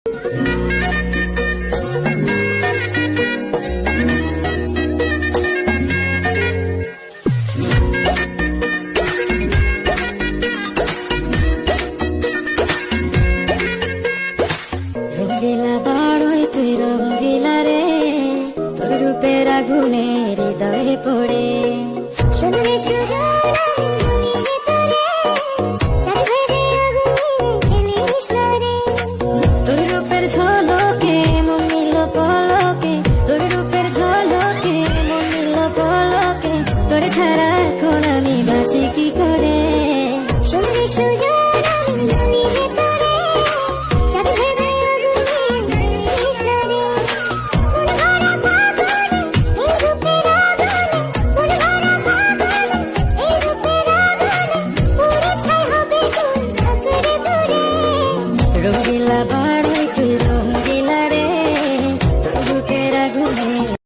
রঙ্গিলা বাড়ই তুই রঙ্গিলা রে, তোর রূপের আগুনে হৃদয়ে পড়ে। শুনলে সুগান আমি ভিতরে, চারিভেদে আগুনে ফেলিস না রে। তোর রূপের ঝলকে মন নিল পলকে, তোর রূপের ঝলকে মন নিল পলকে, তোর ছাড়া এখন আমি বাঁচি কি করে। শুনলে সুগান আমি ভিতরে, চারিভেদে আগুনে ফেলিস না রে। মন ভরা ফাগুনে, এই রূপের আগুনে, মন ভরা ফাগুনে, এই রূপের আগুনে, পুরে ছাই হবে তুই আঁকড়ে ধরে। রঙ্গিলা বাড়ই তুই রঙ্গিলা রে, তোর রূপের আগুনে